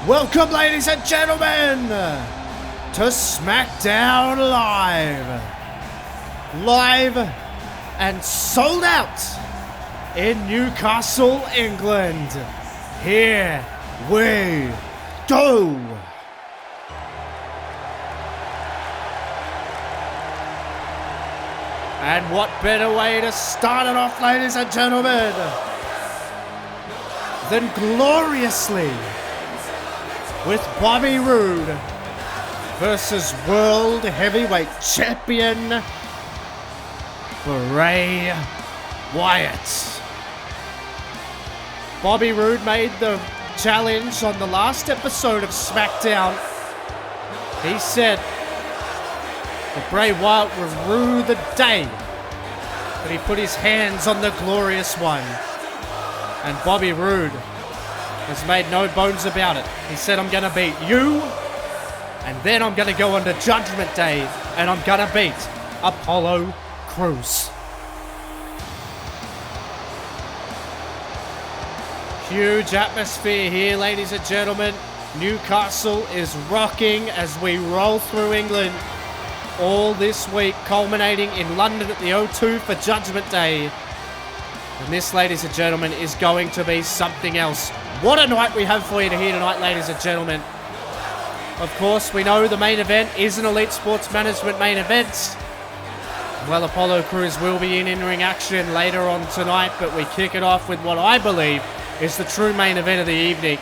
Welcome, ladies and gentlemen, to SmackDown Live. Live and sold out in Newcastle, England. Here we go. And what better way to start it off, ladies and gentlemen, than gloriously with Bobby Roode versus World Heavyweight Champion Bray Wyatt. Bobby Roode made the challenge on the last episode of SmackDown. He said that Bray Wyatt would rue the day that he put his hands on the glorious one. And Bobby Roode has made no bones about it. He said, I'm going to beat you, and then I'm going to go on to Judgment Day, and I'm going to beat Apollo Crews. Huge atmosphere here, ladies and gentlemen. Newcastle is rocking as we roll through England all this week, culminating in London at the O2 for Judgment Day. And this, ladies and gentlemen, is going to be something else. What a night we have for you here tonight, ladies and gentlemen. Of course, we know the main event is an Elite Sports Management main event. Well, Apollo Crews will be in in-ring action later on tonight, but we kick it off with what I believe is the true main event of the evening.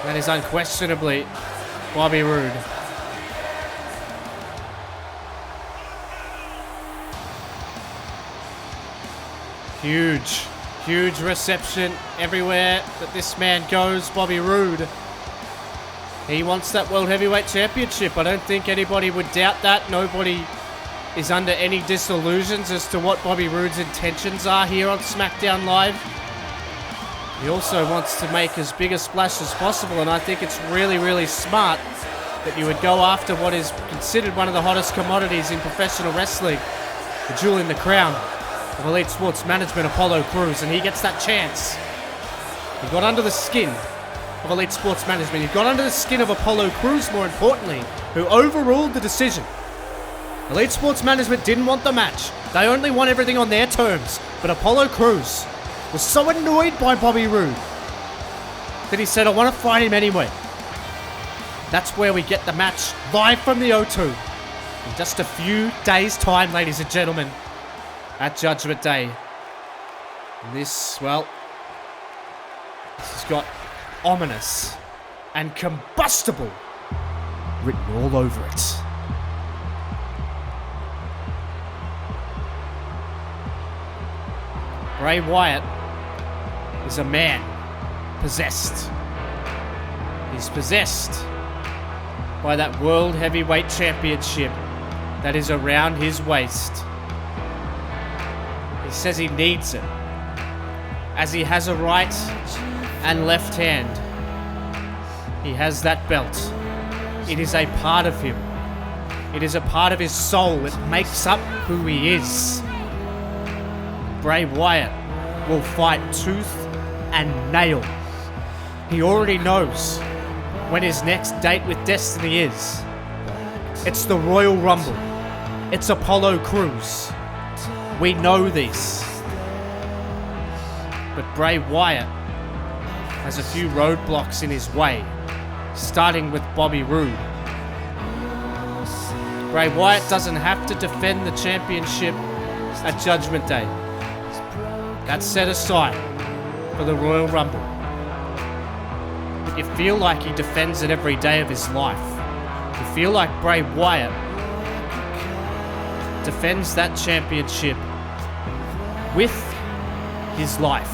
That is unquestionably Bobby Roode. Huge reception everywhere that this man goes, Bobby Roode. He wants that World Heavyweight Championship. I don't think anybody would doubt that. Nobody is under any disillusions as to what Bobby Roode's intentions are here on SmackDown Live. He also wants to make as big a splash as possible, and I think it's really smart that you would go after what is considered one of the hottest commodities in professional wrestling, the jewel in the crown of Elite Sports Management, Apollo Crews, and he gets that chance. He got under the skin of Elite Sports Management. He got under the skin of Apollo Crews, more importantly, who overruled the decision. Elite Sports Management didn't want the match. They only want everything on their terms. But Apollo Crews was so annoyed by Bobby Roode that he said, I want to fight him anyway. That's where we get the match live from the O2 in just a few days' time, ladies and gentlemen, at Judgment Day. And this has got ominous and combustible written all over it. Bray Wyatt is a man possessed. He's possessed by that World Heavyweight Championship that is around his waist. He says he needs it, as he has a right and left hand. He has that belt. It is a part of him. It is a part of his soul. It makes up who he is. Bray Wyatt will fight tooth and nail. He already knows when his next date with Destiny is. It's the Royal Rumble. It's Apollo Crews. We know this. But Bray Wyatt has a few roadblocks in his way, starting with Bobby Roode. Bray Wyatt doesn't have to defend the championship at Judgment Day. That's set aside for the Royal Rumble. But you feel like he defends it every day of his life. You feel like Bray Wyatt defends that championship with his life.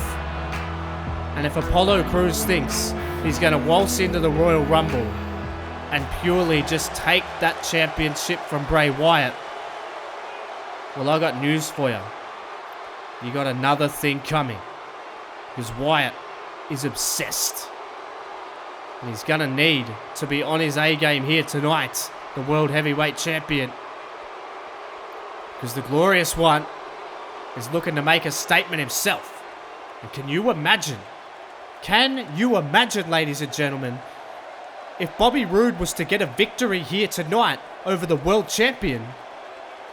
And if Apollo Crews thinks he's going to waltz into the Royal Rumble and purely just take that championship from Bray Wyatt, well, I got news for you. You got another thing coming. Because Wyatt is obsessed. And he's going to need to be on his A-game here tonight, the World Heavyweight Champion. Because the Glorious One is looking to make a statement himself. And can you imagine Can you imagine, ladies and gentlemen, if Bobby Roode was to get a victory here tonight over the world champion?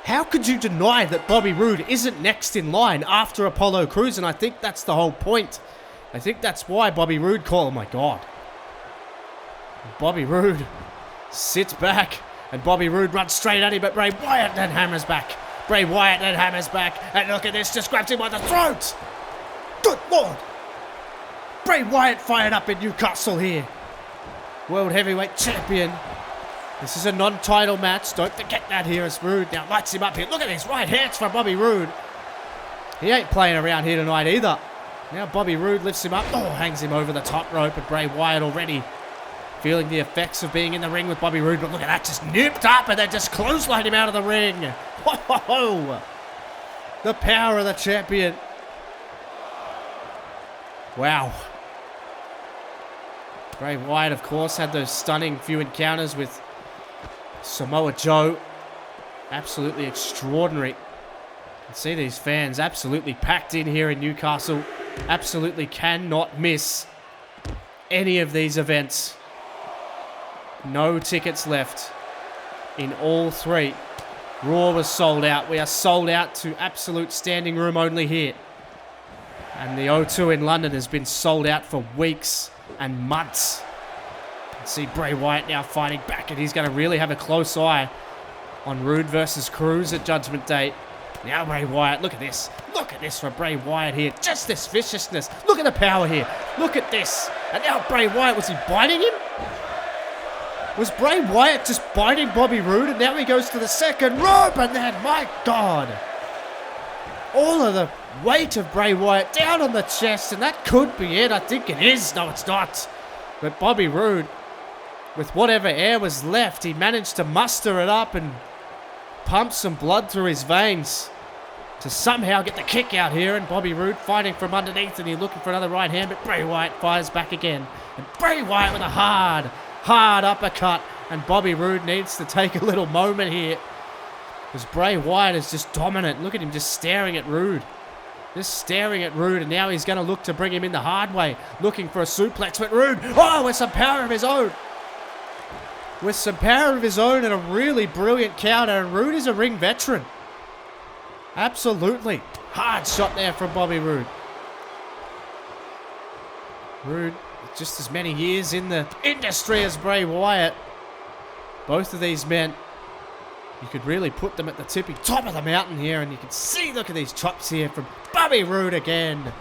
How could you deny that Bobby Roode isn't next in line after Apollo Crews? And I think that's the whole point. I think that's why Bobby Roode called. Oh my God. Bobby Roode sits back and Bobby Roode runs straight at him, but Bray Wyatt then hammers back. Bray Wyatt then hammers back, and look at this, just grabs him by the throat. Good Lord. Bray Wyatt fired up in Newcastle here. World Heavyweight Champion. This is a non-title match. Don't forget that here as Roode now lights him up here. Look at this, right hands from Bobby Roode. He ain't playing around here tonight either. Now Bobby Roode lifts him up. Oh, hangs him over the top rope, and Bray Wyatt already feeling the effects of being in the ring with Bobby Roode. But look at that, just nipped up and then just clotheslined him out of the ring. Whoa! The power of the champion. Wow. Bray Wyatt, of course, had those stunning few encounters with Samoa Joe. Absolutely extraordinary. You can see these fans absolutely packed in here in Newcastle. Absolutely cannot miss any of these events. No tickets left in all three. Raw was sold out. We are sold out to absolute standing room only here. And the O2 in London has been sold out for weeks and months. You can see Bray Wyatt now fighting back, and he's going to really have a close eye on Roode versus Crews at Judgment Day. Now Bray Wyatt, look at this. Look at this for Bray Wyatt here. Just this viciousness. Look at the power here. Look at this. And now Bray Wyatt, was he biting him? Was Bray Wyatt just biting Bobby Roode? And now he goes to the second rope, and then, my God. All of the weight of Bray Wyatt down on the chest, and that could be it. I think it is. No, it's not. But Bobby Roode, with whatever air was left, he managed to muster it up and pump some blood through his veins to somehow get the kick out here. And Bobby Roode fighting from underneath, and he's looking for another right hand, but Bray Wyatt fires back again. And Bray Wyatt with a hard uppercut, and Bobby Roode needs to take a little moment here because Bray Wyatt is just dominant. Look at him just staring at Roode. Just staring at Roode, and now he's going to look to bring him in the hard way, looking for a suplex, but Roode, oh, with some power of his own. With some power of his own and a really brilliant counter, and Roode is a ring veteran. Absolutely. Hard shot there from Bobby Roode. Roode, just as many years in the industry as Bray Wyatt. Both of these men, you could really put them at the tippy top of the mountain here, and you can see, look at these chops here from Bobby Roode again.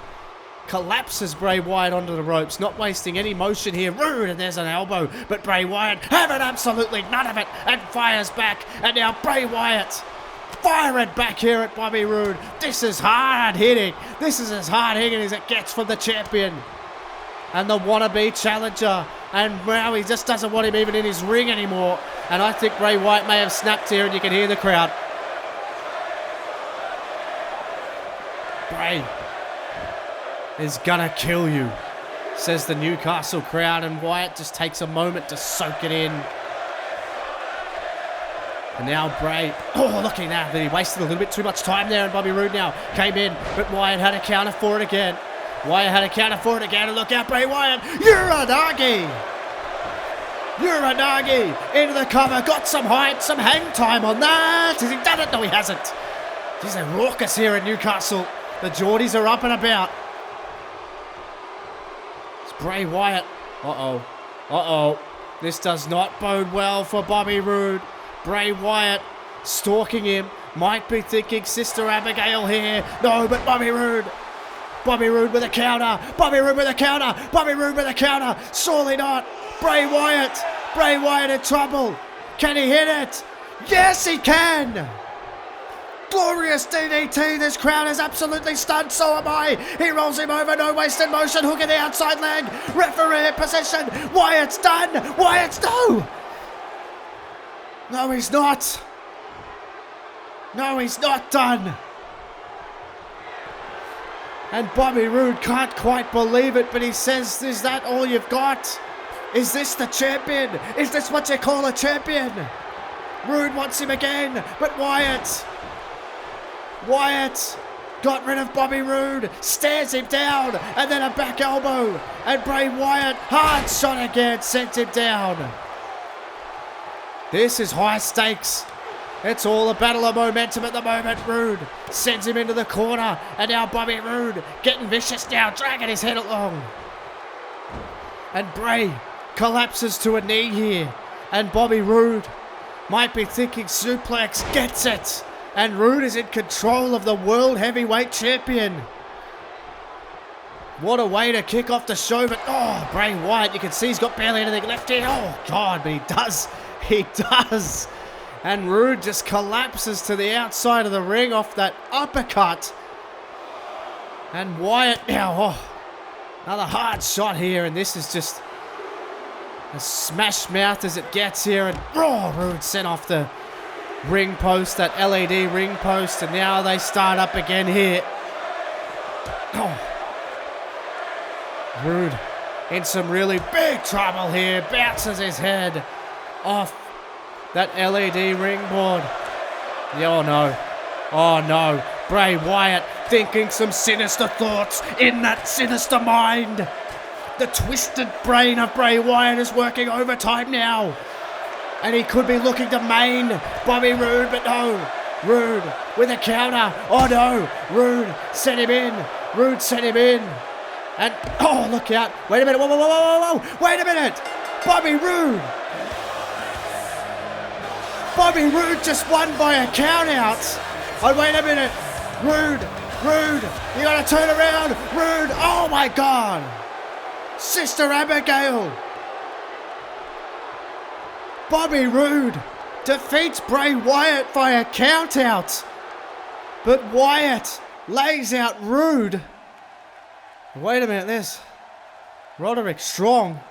Collapses Bray Wyatt onto the ropes, not wasting any motion here. Roode, and there's an elbow, but Bray Wyatt having absolutely none of it and fires back. And now Bray Wyatt firing back here at Bobby Roode. This is hard hitting. This is as hard hitting as it gets from the champion and the wannabe challenger. And now he just doesn't want him even in his ring anymore. And I think Bray Wyatt may have snapped here, and you can hear the crowd. Bray is gonna kill you, says the Newcastle crowd, and Wyatt just takes a moment to soak it in. And now Bray, oh, look at that, he wasted a little bit too much time there, and Bobby Roode now came in, but Wyatt had a counter for it again. Wyatt had a counter for it again, and look out, Bray Wyatt, Uranagi! Uranagi into the cover, got some height, some hang time on that. Has he done it? No, he hasn't. He's a raucous here in Newcastle. The Geordies are up and about. It's Bray Wyatt. Uh-oh. This does not bode well for Bobby Roode. Bray Wyatt stalking him. Might be thinking Sister Abigail here. No, but Bobby Roode. Bobby Roode with a counter. Bobby Roode with a counter. Bobby Roode with a counter. Surely not. Bray Wyatt. Bray Wyatt in trouble. Can he hit it? Yes, he can. Glorious DDT. This crowd is absolutely stunned. So am I. He rolls him over. No wasted motion. Hook in the outside leg. Referee in position. Wyatt's done. Wyatt's no. No, he's not. No, he's not done. And Bobby Roode can't quite believe it, but he says, is that all you've got? Is this the champion? Is this what you call a champion? Roode wants him again, but Wyatt got rid of Bobby Roode, stares him down, and then a back elbow. And Bray Wyatt, hard shot again, sent him down. This is high stakes. It's all a battle of momentum at the moment. Roode sends him into the corner, and now Bobby Roode getting vicious now, dragging his head along. And Bray collapses to a knee here, and Bobby Roode might be thinking suplex, gets it, and Roode is in control of the World Heavyweight Champion. What a way to kick off the show, but oh, Bray Wyatt, you can see he's got barely anything left here. Oh God, but he does. And Roode just collapses to the outside of the ring off that uppercut. And Wyatt now, oh, another hard shot here, and this is just as smash mouth as it gets here. And Roode sent off the ring post, that LED ring post, and now they start up again here. Oh. Roode in some really big trouble here, bounces his head off that LED ring board. Oh no. Oh no. Bray Wyatt thinking some sinister thoughts in that sinister mind. The twisted brain of Bray Wyatt is working overtime now. And he could be looking to main Bobby Roode, but no. Roode with a counter. Oh no. Roode sent him in. Roode sent him in. And, oh, look out. Wait a minute. Whoa, whoa, whoa, whoa, whoa. Wait a minute. Bobby Roode. Bobby Roode just won by a count out. Oh, wait a minute. Roode, you gotta turn around. Roode, oh my God. Sister Abigail. Bobby Roode defeats Bray Wyatt by a count out. But Wyatt lays out Roode. Wait a minute, there's Roderick Strong.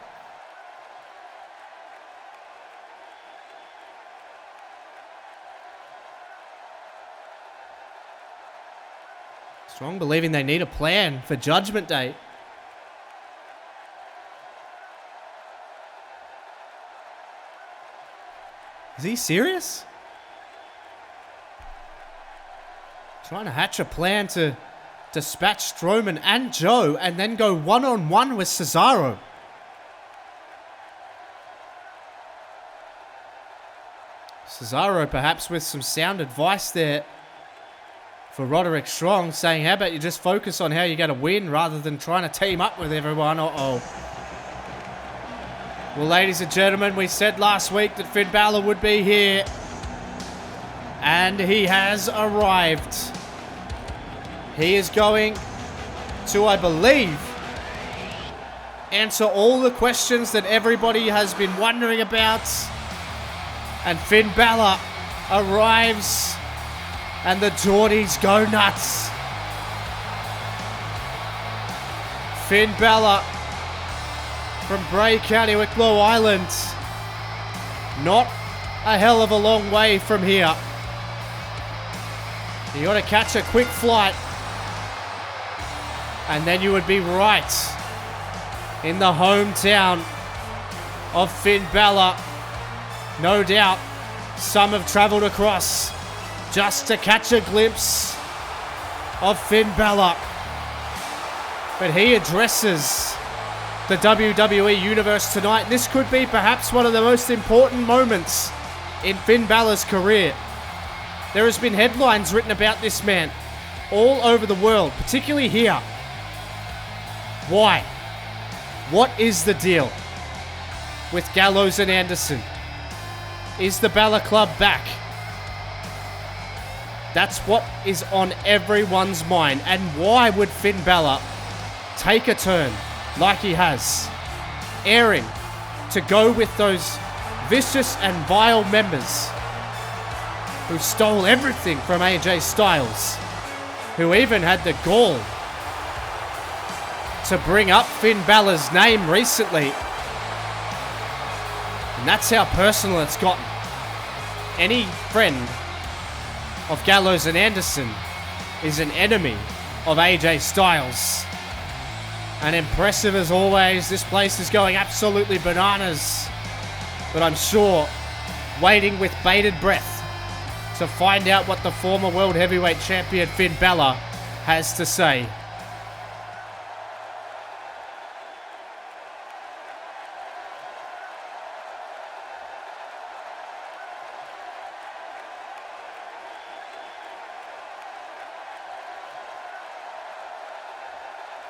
Strong believing they need a plan for Judgment Day. Is he serious? Trying to hatch a plan to dispatch Strowman and Joe and then go one-on-one with Cesaro. Cesaro perhaps with some sound advice there for Roderick Strong, saying, how about you just focus on how you're going to win rather than trying to team up with everyone. Uh-oh. Well, ladies and gentlemen, we said last week that Finn Balor would be here. And he has arrived. He is going to, I believe, answer all the questions that everybody has been wondering about. And Finn Balor arrives, and the Geordies go nuts. Finn Balor from Bray County, Wicklow Island. Not a hell of a long way from here. You got to catch a quick flight, and then you would be right in the hometown of Finn Balor. No doubt some have travelled across just to catch a glimpse of Finn Balor. But he addresses the WWE Universe tonight. This could be perhaps one of the most important moments in Finn Balor's career. There has been headlines written about this man all over the world, particularly here. Why? What is the deal with Gallows and Anderson? Is the Balor Club back? That's what is on everyone's mind. And why would Finn Balor take a turn like he has, airing to go with those vicious and vile members who stole everything from AJ Styles, who even had the gall to bring up Finn Balor's name recently? And that's how personal it's gotten. Any friend of Gallows and Anderson is an enemy of AJ Styles. And impressive as always, this place is going absolutely bananas. But I'm sure, waiting with bated breath to find out what the former World Heavyweight Champion Finn Balor has to say.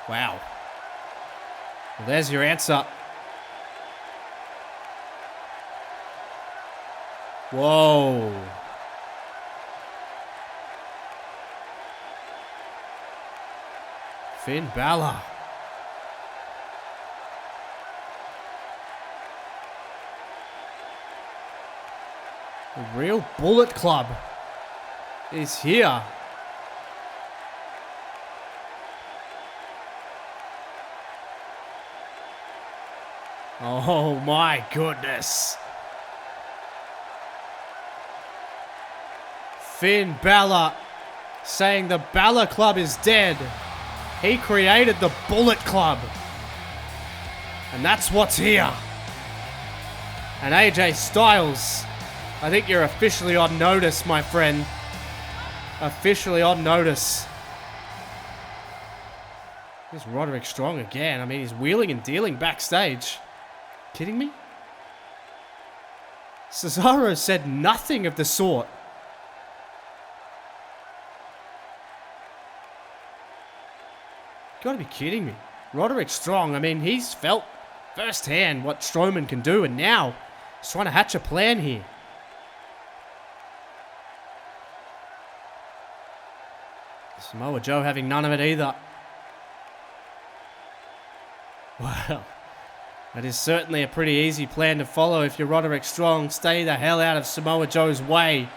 Wow. Well, there's your answer. Whoa. Finn Balor. The real Bullet Club is here. Oh my goodness. Finn Balor saying the Balor Club is dead. He created the Bullet Club. And that's what's here. And AJ Styles, I think you're officially on notice, my friend. Officially on notice. Here's Roderick Strong again. I mean, he's wheeling and dealing backstage. Kidding me? Cesaro said nothing of the sort. You gotta be kidding me. Roderick Strong, I mean, he's felt firsthand what Strowman can do, and now he's trying to hatch a plan here. Samoa Joe having none of it either. Well, that is certainly a pretty easy plan to follow if you're Roderick Strong. Stay the hell out of Samoa Joe's way.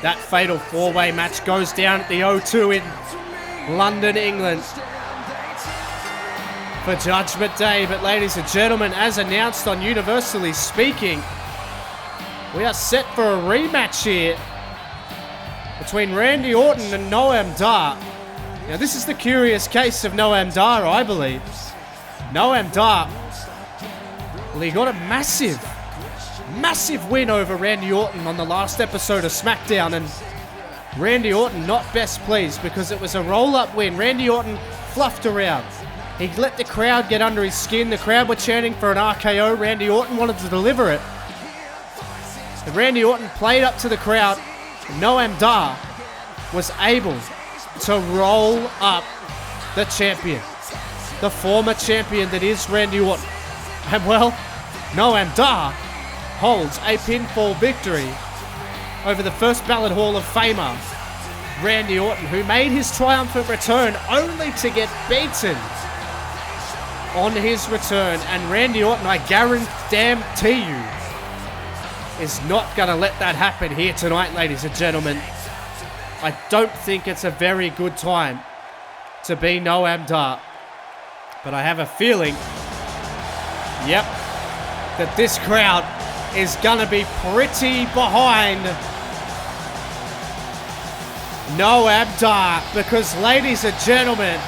That fatal four-way match goes down at the O2 in London, England for Judgment Day. But ladies and gentlemen, as announced on Universally Speaking, we are set for a rematch here between Randy Orton and Noam Dar. Now this is the curious case of Noam Dar, I believe. Noam Dar, well, he got a massive win over Randy Orton on the last episode of SmackDown, and Randy Orton not best pleased because it was a roll-up win. Randy Orton fluffed around. He let the crowd get under his skin. The crowd were chanting for an RKO. Randy Orton wanted to deliver it. And Randy Orton played up to the crowd. Noam Dar was able to roll up the champion. The former champion that is Randy Orton. And well, Noam Dar holds a pinfall victory over the first ballot Hall of Famer, Randy Orton, who made his triumphant return only to get beaten on his return. And Randy Orton, I guarantee you, is not going to let that happen here tonight, ladies and gentlemen. I don't think it's a very good time to be Noam Dar. But I have a feeling, yep, that this crowd is going to be pretty behind Noam Dar. Because, ladies and gentlemen,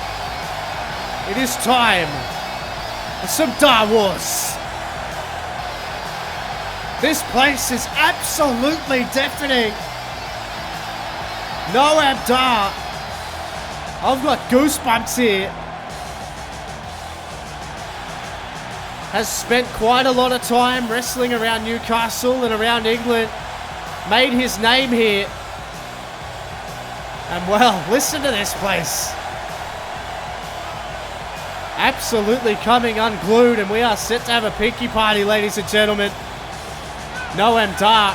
it is time for some Dar Wars. This place is absolutely deafening. Noam Dar, I've got goosebumps here, has spent quite a lot of time wrestling around Newcastle and around England, made his name here, and well, listen to this place. Absolutely coming unglued, and we are set to have a pinky party, ladies and gentlemen. Noam Dar,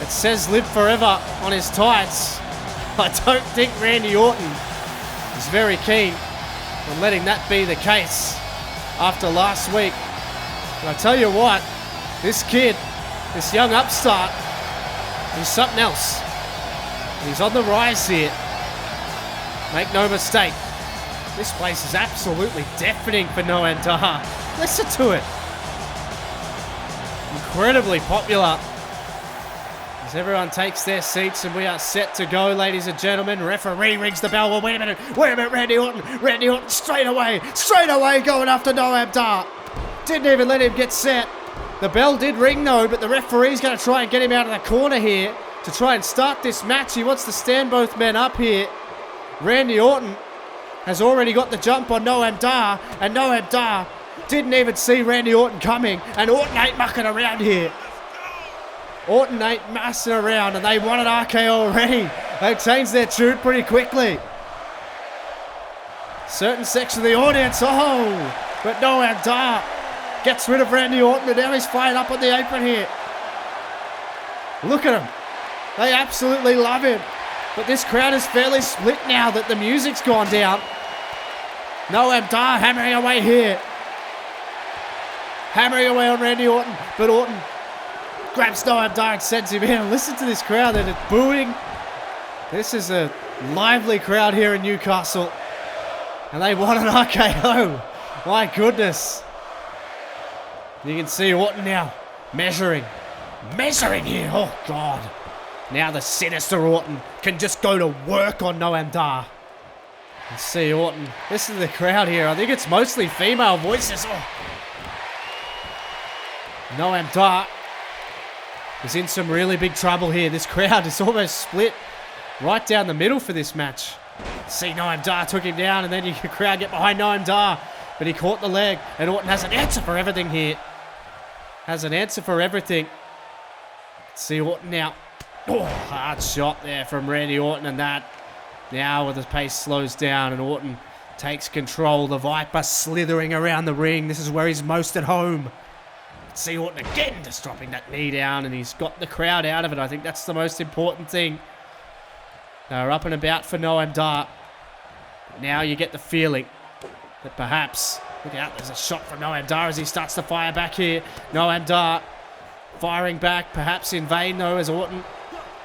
it says live forever on his tights. I don't think Randy Orton is very keen on letting that be the case after last week. But I tell you what, this kid, this young upstart, he's something else. He's on the rise here. Make no mistake, this place is absolutely deafening for Noam Dar. Listen to it. Incredibly popular. As everyone takes their seats and we are set to go, ladies and gentlemen. Referee rings the bell. Well, wait a minute, Randy Orton straight away going after Noam Dar. Didn't even let him get set. The bell did ring though, but the referee's going to try and get him out of the corner here to try and start this match. He wants to stand both men up here. Randy Orton has already got the jump on Noam Dar, and Noam Dar didn't even see Randy Orton coming, and Orton ain't mucking around here. Orton ain't messing around, and they want an RKO already. They've changed their tune pretty quickly. Certain section of the audience, but Noam Dar gets rid of Randy Orton, and now he's fired up on the apron here. Look at him. They absolutely love him. But this crowd is fairly split now that the music's gone down. Noam Dar hammering away here. Hammering away on Randy Orton, but Orton grabs Noam Dar and sends him in. Listen to this crowd, they're booing. This is a lively crowd here in Newcastle. And they want an RKO. My goodness. You can see Orton now measuring here. Oh, God. Now the sinister Orton can just go to work on Noam Dar. Let's see Orton. This is the crowd here. I think it's mostly female voices. Noam Dar is in some really big trouble here. This crowd is almost split right down the middle for this match. See, Noam Dar took him down, and then the crowd get behind Noam Dar, but he caught the leg, and Orton has an answer for everything here. Has an answer for everything. See Orton now. Oh, hard shot there from Randy Orton, and that now with the pace slows down, and Orton takes control. The Viper slithering around the ring. This is where he's most at home. See Orton again just dropping that knee down, and he's got the crowd out of it. I think that's the most important thing. They're up and about for Noam Dar. Now you get the feeling that perhaps, look out, there's a shot from Noam Dar as he starts to fire back here. Noam Dar firing back, perhaps in vain though, as Orton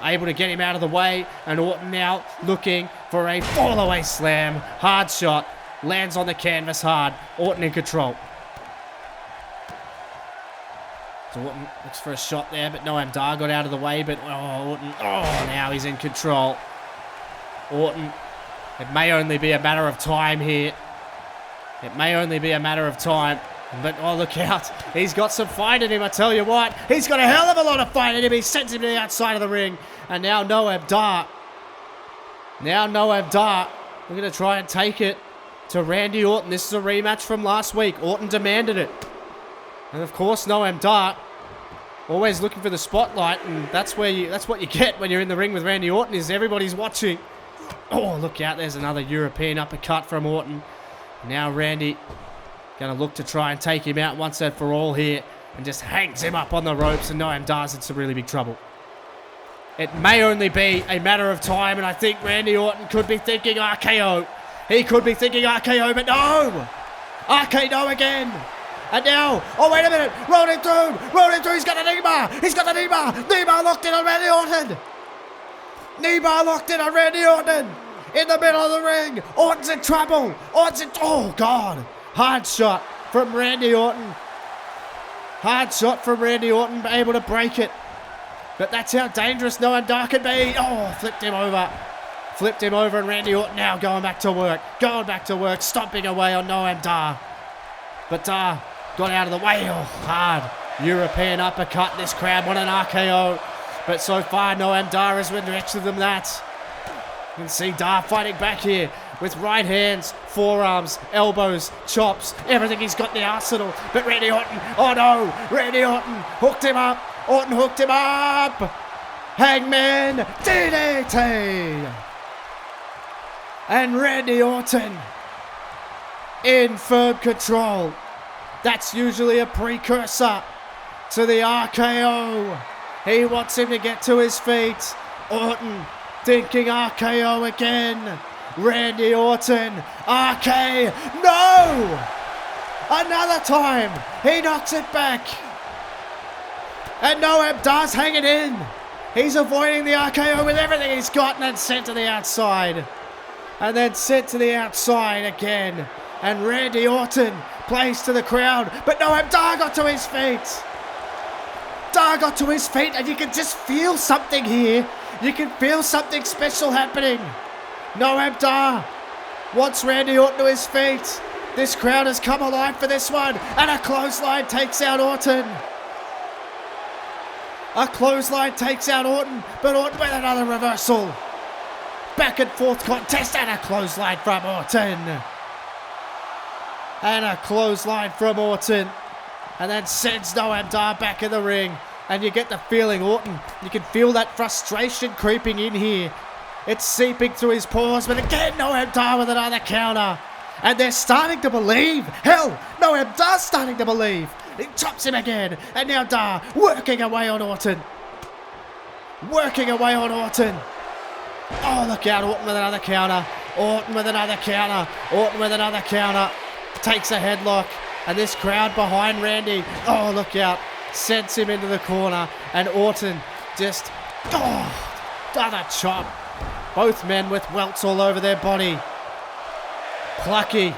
able to get him out of the way, and Orton now looking for a fall-away slam. Hard shot, lands on the canvas hard. Orton in control. So Orton looks for a shot there, but Noam Dar got out of the way, but Orton, now he's in control. Orton, it may only be a matter of time here. It may only be a matter of time. But, look out. He's got some fight in him, I tell you what. He's got a hell of a lot of fight in him. He sends him to the outside of the ring. And now Noam Dar. We're going to try and take it to Randy Orton. This is a rematch from last week. Orton demanded it. And, of course, Noam Dar always looking for the spotlight. And that's what you get when you're in the ring with Randy Orton, is everybody's watching. Oh, look out. There's another European uppercut from Orton. Now Randy going to look to try and take him out once and for all here, and just hangs him up on the ropes, and Noam Dar's in some really big trouble. It may only be a matter of time, and I think Randy Orton could be thinking RKO. He could be thinking RKO, but no! RKO again! And now, wait a minute, rolling through, he's got the knee bar, knee bar locked in on Randy Orton! In the middle of the ring, Orton's in trouble, oh God! Hard shot from Randy Orton. Able to break it. But that's how dangerous Noam Dar can be. Flipped him over, and Randy Orton now going back to work, stomping away on Noam Dar. But Dar got out of the way. Hard European uppercut. This crowd want an RKO. But so far, Noam Dar has been richer than that. You can see Dar fighting back here with right hands, forearms, elbows, chops, everything he's got in the arsenal. But Randy Orton, Randy Orton hooked him up. Hangman DDT. And Randy Orton in firm control. That's usually a precursor to the RKO. He wants him to get to his feet. Orton thinking RKO again. Randy Orton, RK, no! Another time, he knocks it back. And Noam Dar's hanging in. He's avoiding the RKO with everything he's got, and then sent to the outside. And then sent to the outside again. And Randy Orton plays to the crowd, but Noam Dar got to his feet. And you can just feel something here. You can feel something special happening. Noam Dar wants Randy Orton to his feet. This crowd has come alive for this one. And a clothesline takes out Orton. But Orton with another reversal. back and forth contest, and a clothesline from Orton. And a clothesline from Orton. And then sends Noam Dar back in the ring. And you get the feeling, Orton, you can feel that frustration creeping in here. It's seeping through his pores, but again, Noam Dar with another counter. And they're starting to believe. Hell, Noam Dar's starting to believe. He chops him again. And now Dar working away on Orton. Working away on Orton. Oh, look out, Orton with another counter. Orton with another counter. Orton with another counter. Takes a headlock. And this crowd behind Randy. Oh, look out. Sends him into the corner. And Orton just... Oh, another chop. Both men with welts all over their body. Plucky.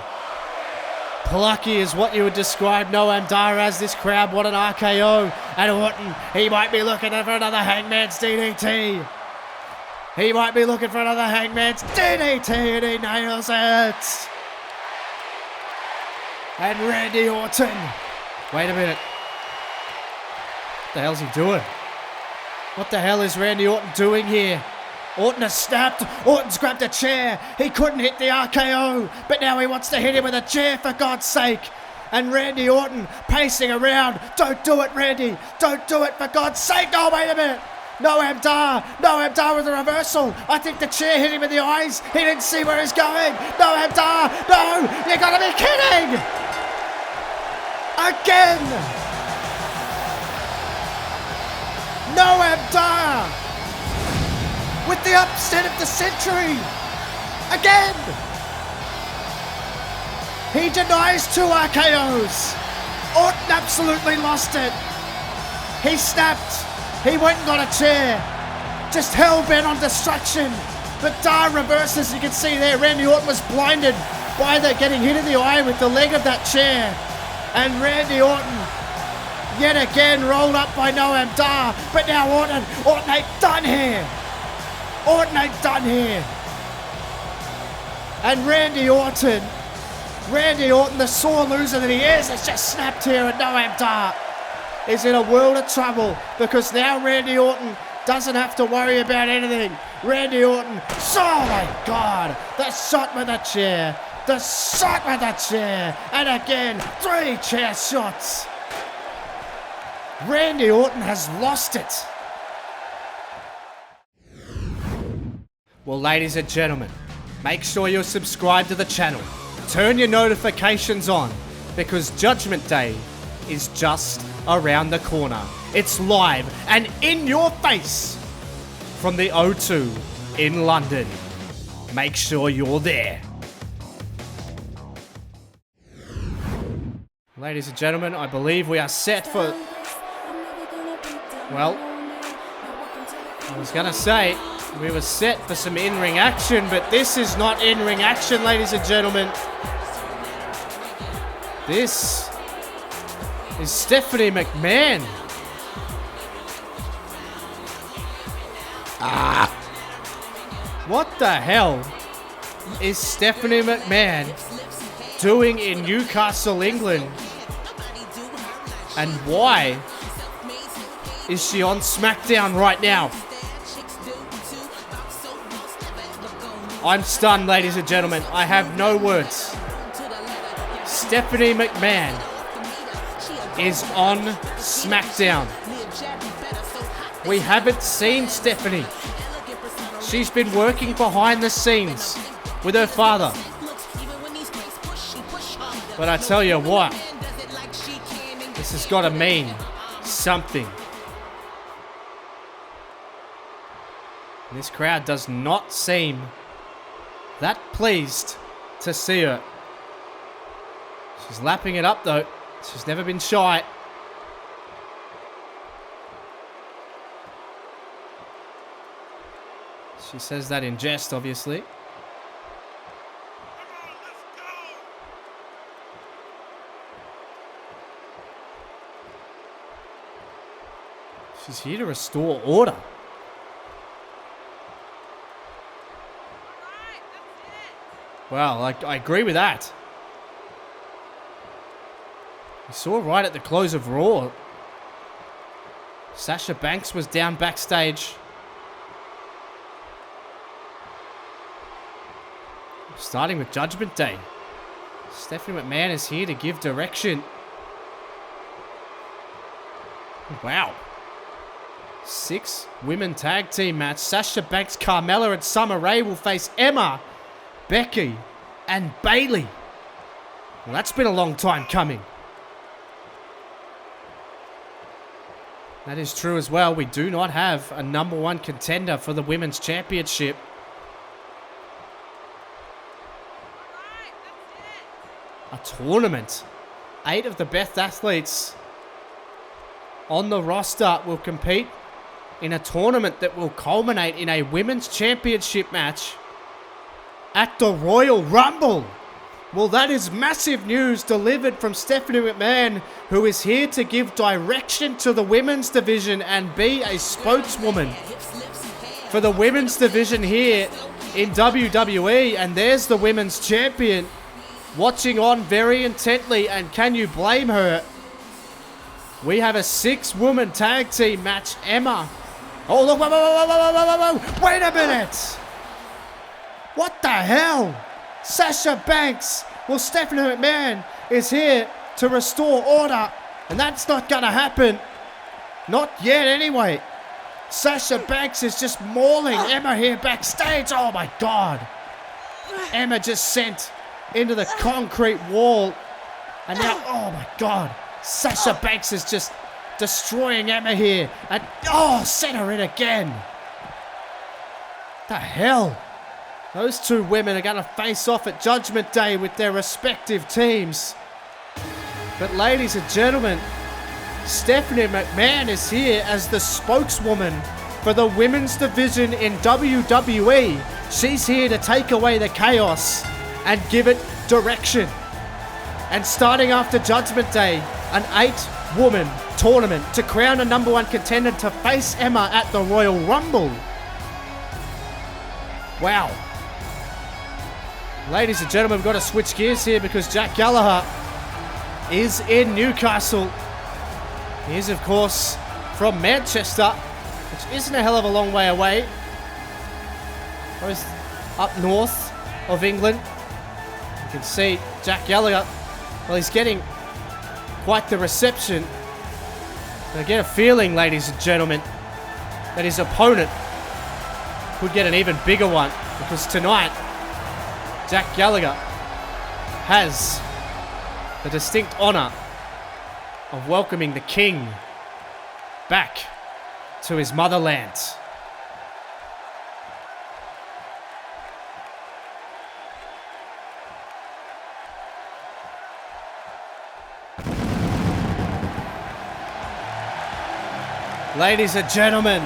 Plucky is what you would describe Noam Dar as. This crowd, what an RKO. And Orton, he might be looking for another Hangman's DDT. He might be looking for another Hangman's DDT, and he nails it. And Randy Orton. Wait a minute. What the hell's he doing? What the hell is Randy Orton doing here? Orton has snapped. Orton's grabbed a chair. He couldn't hit the RKO, but now he wants to hit him with a chair, for God's sake. And Randy Orton pacing around. Don't do it, Randy. Don't do it, for God's sake. Oh, wait a minute. Noam Dar with a reversal. I think the chair hit him in the eyes. He didn't see where he's going. Noam Dar. No, you gotta be kidding. Again. Noam Dar with the upset of the century. Again. He denies 2 RKOs. Orton absolutely lost it. He snapped. He went and got a chair. Just hell-bent on destruction. But Dar reverses. You can see there, Randy Orton was blinded by getting hit in the eye with the leg of that chair. And Randy Orton, yet again, rolled up by Noam Dar. But now Orton ain't done here. Orton ain't done here. And Randy Orton, the sore loser that he is, has just snapped here, and Noam Dar is in a world of trouble, because now Randy Orton doesn't have to worry about anything. Randy Orton, oh my God, the shot with the chair, and again, 3 chair shots. Randy Orton has lost it. Well, ladies and gentlemen, make sure you're subscribed to the channel. Turn your notifications on, because Judgment Day is just around the corner. It's live and in your face from the O2 in London. Make sure you're there. Ladies and gentlemen, I believe we are set for... Well, I was gonna say we were set for some in-ring action, but this is not in-ring action, ladies and gentlemen. This is Stephanie McMahon. What the hell is Stephanie McMahon doing in Newcastle, England? And why is she on SmackDown right now? I'm stunned, ladies and gentlemen. I have no words. Stephanie McMahon is on SmackDown. We haven't seen Stephanie. She's been working behind the scenes with her father. But I tell you what, this has got to mean something. This crowd does not seem that pleased to see her. She's lapping it up though. She's never been shy. She says that in jest, obviously. She's here to restore order. Well, I agree with that. We saw right at the close of Raw, Sasha Banks was down backstage. Starting with Judgment Day. Stephanie McMahon is here to give direction. Wow. 6 women tag team match. Sasha Banks, Carmella, and Summer Rae will face Emma, Becky, and Bayley. Well, that's been a long time coming. That is true as well. We do not have a #1 contender for the Women's Championship. A tournament. 8 of the best athletes on the roster will compete in a tournament that will culminate in a Women's Championship match at the Royal Rumble. Well, that is massive news delivered from Stephanie McMahon, who is here to give direction to the women's division and be a spokeswoman for the women's division here in WWE. And there's the women's champion watching on very intently, and can you blame her? We have a 6-woman tag team match. Emma. Oh, look, whoa, wait a minute. What the hell? Sasha Banks. Well, Stephanie McMahon is here to restore order, and that's not going to happen. Not yet, anyway. Sasha Banks is just mauling Emma here backstage. Oh, my God. Emma just sent into the concrete wall. And now, oh, my God. Sasha Banks is just destroying Emma here. And, oh, sent her in again. The hell? Those 2 women are going to face off at Judgment Day with their respective teams. But ladies and gentlemen, Stephanie McMahon is here as the spokeswoman for the women's division in WWE. She's here to take away the chaos and give it direction. And starting after Judgment Day, an 8-woman tournament to crown a #1 contender to face Emma at the Royal Rumble. Wow. Ladies and gentlemen, we've got to switch gears here because Jack Gallagher is in Newcastle. He is, of course, from Manchester, which isn't a hell of a long way away. Goes up north of England. You can see Jack Gallagher. Well, he's getting quite the reception. And I get a feeling, ladies and gentlemen, that his opponent could get an even bigger one, because tonight Jack Gallagher has the distinct honour of welcoming the King back to his motherland. Ladies and gentlemen,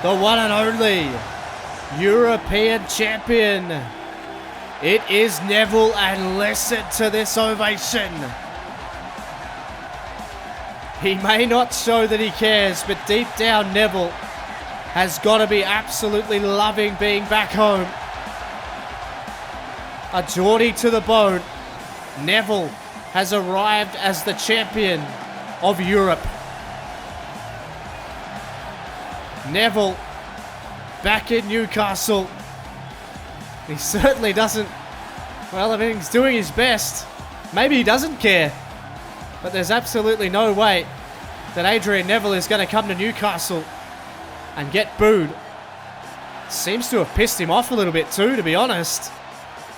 the one and only European champion. It is Neville, and listen to this ovation. He may not show that he cares, but deep down Neville has got to be absolutely loving being back home. A Geordie to the bone. Neville has arrived as the champion of Europe. Neville back in Newcastle. He certainly doesn't, well, I mean, he's doing his best. Maybe he doesn't care. But there's absolutely no way that Adrian Neville is going to come to Newcastle and get booed. Seems to have pissed him off a little bit too, to be honest.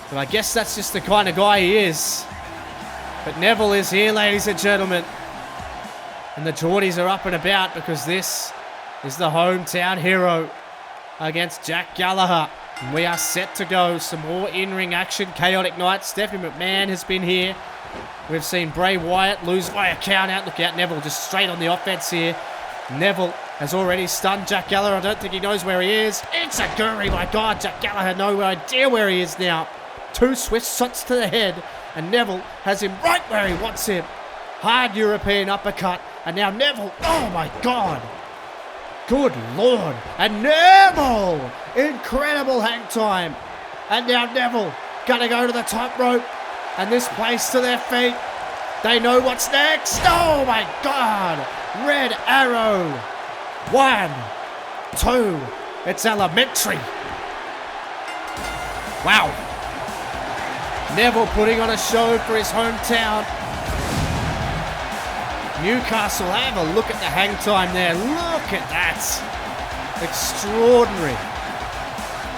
But I guess that's just the kind of guy he is. But Neville is here, ladies and gentlemen. And the Geordies are up and about because this is the hometown hero against Jack Gallagher. And we are set to go. Some more in-ring action. Chaotic night. Stephanie McMahon has been here. We've seen Bray Wyatt lose by a count out. Look out, Neville just straight on the offense here. Neville has already stunned Jack Gallagher. I don't think he knows where he is. It's a guri, my God. Jack Gallagher had no idea where he is now. 2 swift shots to the head. And Neville has him right where he wants him. Hard European uppercut. And now Neville, oh my God. Good Lord. And Neville, incredible hang time. And now Neville gonna go to the top rope. And this place to their feet. They know what's next. Oh my God. Red arrow. 1, 2. It's elementary. Wow. Neville putting on a show for his hometown. Newcastle, have a look at the hang time there. Look at that. Extraordinary.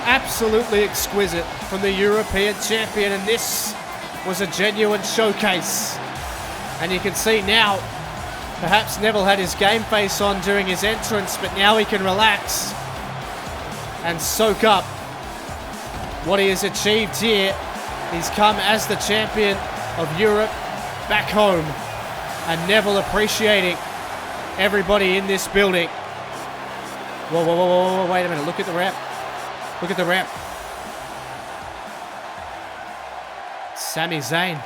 Absolutely exquisite from the European champion, and this was a genuine showcase. And you can see now, perhaps Neville had his game face on during his entrance, but now he can relax and soak up what he has achieved here. He's come as the champion of Europe back home, and Neville appreciating everybody in this building. Whoa, whoa, whoa, whoa, whoa, wait a minute, look at the ramp. Look at the ramp. Sami Zayn.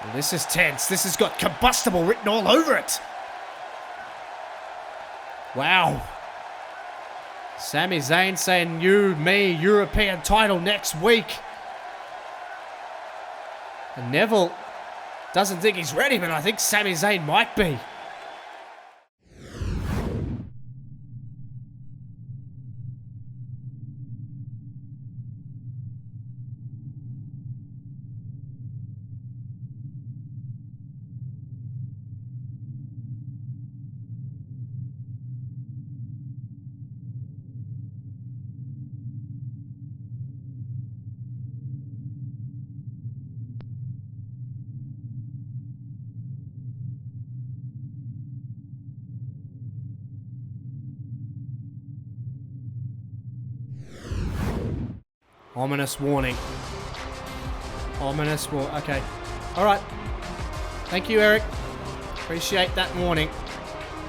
Well, this is tense. This has got combustible written all over it. Wow. Sami Zayn saying, you, me, European title next week. And Neville doesn't think he's ready, but I think Sami Zayn might be. Ominous warning. Ominous warning. Okay. Alright. Thank you, Eric. Appreciate that warning.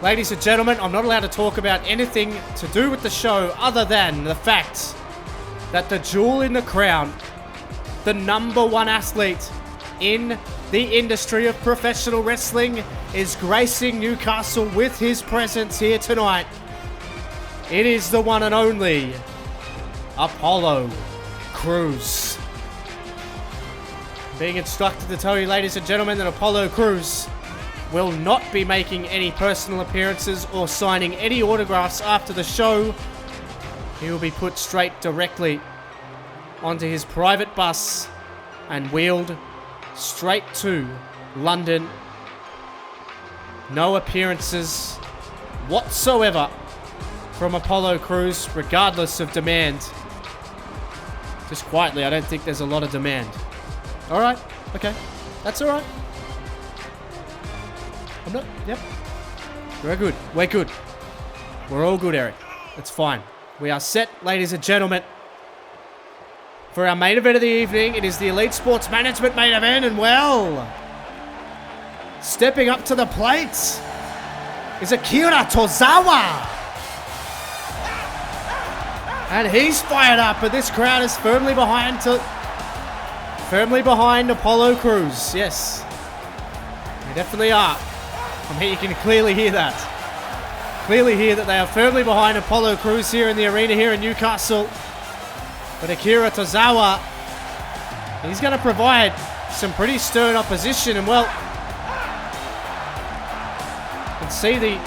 Ladies and gentlemen, I'm not allowed to talk about anything to do with the show other than the fact that the jewel in the crown, the #1 athlete in the industry of professional wrestling, is gracing Newcastle with his presence here tonight. It is the one and only Apollo Crews. Being instructed to tell you, ladies and gentlemen, that Apollo Crews will not be making any personal appearances or signing any autographs after the show. He will be put straight directly onto his private bus and wheeled straight to London. No appearances whatsoever from Apollo Crews, regardless of demand. Just quietly, I don't think there's a lot of demand. Alright, okay. That's alright. I'm not, yep. We're good. We're good. We're all good, Eric. It's fine. We are set, ladies and gentlemen, for our main event of the evening. It is the Elite Sports Management main event, and well, stepping up to the plate is Akira Tozawa. And he's fired up, but this crowd is firmly behind Apollo Crews. Yes, they definitely are. I mean, you can clearly hear that. Clearly hear that they are firmly behind Apollo Crews here in the arena here in Newcastle. But Akira Tozawa, he's going to provide some pretty stern opposition. And well, you can see the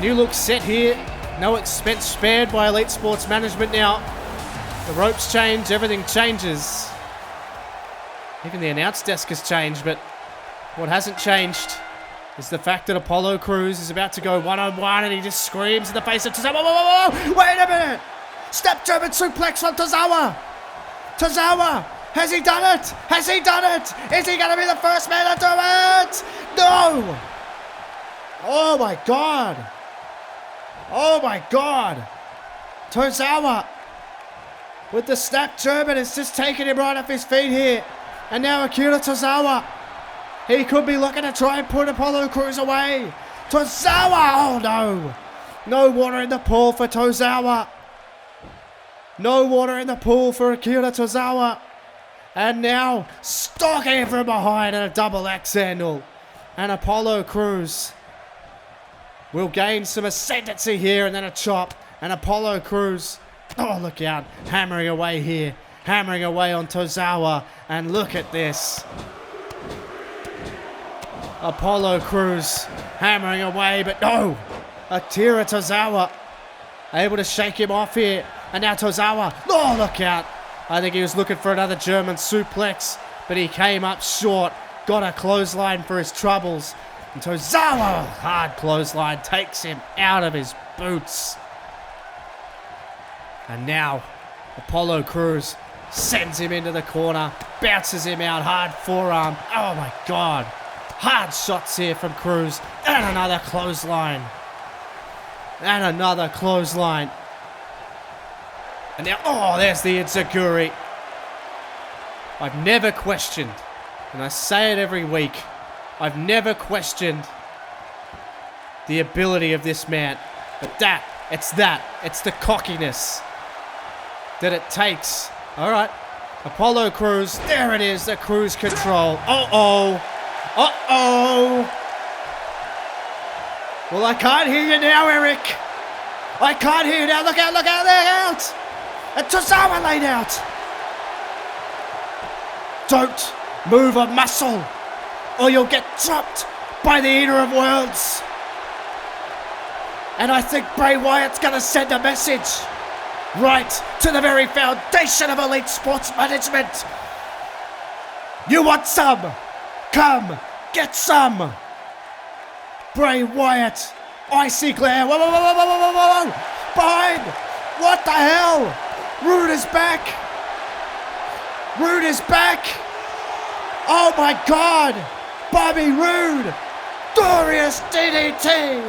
new look set here. No expense spared by Elite Sports Management now. The ropes change, everything changes. Even the announce desk has changed, but what hasn't changed is the fact that Apollo Crews is about to go one-on-one, and he just screams in the face of Tozawa. Whoa, whoa, whoa, wait a minute! Step German suplex from Tozawa! Tozawa! Has he done it? Has he done it? Is he going to be the first man to do it? No! Oh my God! Oh my God! Tozawa with the snap German has just taken him right off his feet here. And now Akira Tozawa, he could be looking to try and put Apollo Crews away. Tozawa! Oh no! No water in the pool for Tozawa. No water in the pool for Akira Tozawa. And now stalking from behind in a double axe handle. And Apollo Crews will gain some ascendancy here, and then a chop. And Apollo Crews, oh look out, hammering away here. Hammering away on Tozawa. And look at this. Apollo Crews hammering away, but no! Akira Tozawa able to shake him off here. And now Tozawa. Oh, look out. I think he was looking for another German suplex, but he came up short. Got a clothesline for his troubles. And Tozawa, hard clothesline, takes him out of his boots. And now Apollo Crews sends him into the corner, bounces him out, hard forearm. Oh my God. Hard shots here from Crews. And another clothesline. And another clothesline. And now, oh, there's the Enziguri. I've never questioned, and I say it every week, I've never questioned the ability of this man. But it's the cockiness that it takes. All right, Apollo Crews, there it is, the cruise control. Uh-oh. Well, I can't hear you now, Eric. I can't hear you now. Look out. And Tozawa laid out. Don't move a muscle or you'll get dropped by the Eater of Worlds. And I think Bray Wyatt's going to send a message right to the very foundation of elite sports management. You want some? Come, get some. Bray Wyatt, icy glare. Whoa. Behind. What the hell? Roode is back. Oh my God. Bobby Roode. Glorious DDT.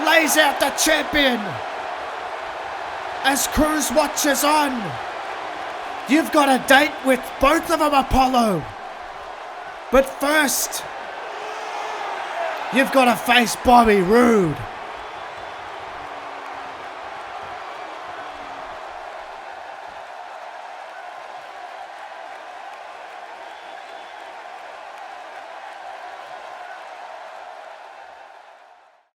Lays out the champion. As Crews watches on. You've got a date with both of them, Apollo. But first, you've got to face Bobby Roode.